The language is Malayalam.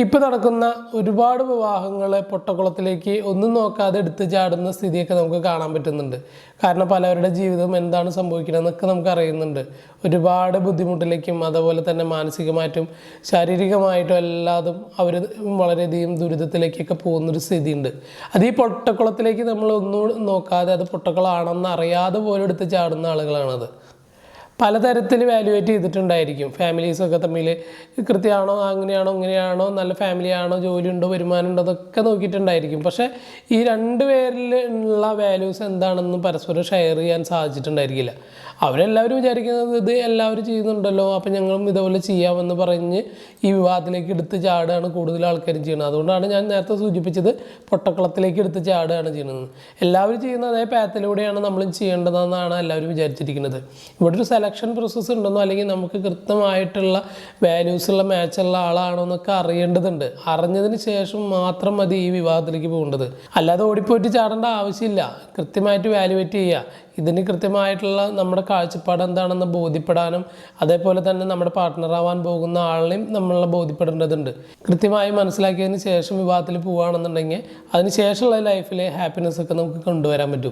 ഇപ്പോൾ നടക്കുന്ന ഒരുപാട് വിവാഹങ്ങളെ പൊട്ടക്കുളത്തിലേക്ക് ഒന്നും നോക്കാതെ എടുത്തു ചാടുന്ന സ്ഥിതിയൊക്കെ നമുക്ക് കാണാൻ പറ്റുന്നുണ്ട്. കാരണം പലവരുടെ ജീവിതം എന്താണ് സംഭവിക്കുന്നതെന്നൊക്കെ നമുക്ക് അറിയുന്നുണ്ട്. ഒരുപാട് ബുദ്ധിമുട്ടിലേക്കും അതുപോലെ തന്നെ മാനസികമായിട്ടും ശാരീരികമായിട്ടും എല്ലാതും അവർ വളരെയധികം ദുരിതത്തിലേക്കൊക്കെ പോകുന്നൊരു സ്ഥിതിയുണ്ട്. അത് ഈ പൊട്ടക്കുളത്തിലേക്ക് നമ്മളൊന്നും നോക്കാതെ അത് പൊട്ടക്കുളമാണെന്ന് അറിയാതെ പോലും എടുത്ത് ചാടുന്ന ആളുകളാണത്. പലതരത്തിൽ വാല്യുവേറ്റ് ചെയ്തിട്ടുണ്ടായിരിക്കും. ഫാമിലീസൊക്കെ തമ്മിൽ കൃത്യമാണോ, അങ്ങനെയാണോ ഇങ്ങനെയാണോ, നല്ല ഫാമിലിയാണോ, ജോലിയുണ്ടോ, വരുമാനമുണ്ടോ, അതൊക്കെ നോക്കിയിട്ടുണ്ടായിരിക്കും. പക്ഷേ ഈ രണ്ട് പേരിൽ ഉള്ള വാല്യൂസ് എന്താണെന്നും പരസ്പരം ഷെയർ ചെയ്യാൻ സാധിച്ചിട്ടുണ്ടായിരിക്കില്ല. അവരെല്ലാവരും വിചാരിക്കുന്നത് ഇത് എല്ലാവരും ചെയ്യുന്നുണ്ടല്ലോ, അപ്പം ഞങ്ങളും ഇതുപോലെ ചെയ്യാമെന്ന് പറഞ്ഞ് ഈ വിവാഹത്തിലേക്ക് എടുത്ത് ചാടുകയാണ് കൂടുതൽ ആൾക്കാരും ചെയ്യുന്നത്. അതുകൊണ്ടാണ് ഞാൻ നേരത്തെ സൂചിപ്പിച്ചത് പൊട്ടക്കുളത്തിലേക്ക് എടുത്ത് ചാടുകയാണ് ചെയ്യുന്നത്. എല്ലാവരും ചെയ്യുന്ന അതേ പാത്തിലൂടെയാണ് നമ്മളും ചെയ്യേണ്ടതെന്നാണ് എല്ലാവരും വിചാരിച്ചിരിക്കുന്നത്. ഇവിടെ ഒരു സെലക്ഷൻ പ്രോസസ്സ് ഉണ്ടെന്നോ അല്ലെങ്കിൽ നമുക്ക് കൃത്യമായിട്ടുള്ള വാല്യൂസുള്ള മാച്ചുള്ള ആളാണോ എന്നൊക്കെ അറിയേണ്ടതുണ്ട്. അറിഞ്ഞതിന് ശേഷം മാത്രം മതി ഈ വിവാഹത്തിലേക്ക് പോകേണ്ടത്. അല്ലാതെ ഓടിപ്പോയിട്ട് ചാടേണ്ട ആവശ്യമില്ല. കൃത്യമായിട്ട് വാല്യുവേറ്റ് ചെയ്യുക. ഇതിന് കൃത്യമായിട്ടുള്ള നമ്മുടെ കാഴ്ചപ്പാട് എന്താണെന്ന് ബോധ്യപ്പെടാനും അതേപോലെ തന്നെ നമ്മുടെ പാർട്ട്ണറാവാൻ പോകുന്ന ആളെയും നമ്മളെ ബോധ്യപ്പെടേണ്ടതുണ്ട്. കൃത്യമായി മനസ്സിലാക്കിയതിന് ശേഷം വിവാഹത്തിൽ പോവുകയാണെന്നുണ്ടെങ്കിൽ അതിന് ശേഷമുള്ള ലൈഫിലെ ഹാപ്പിനെസ് ഒക്കെ നമുക്ക് കൊണ്ടുവരാൻ പറ്റും.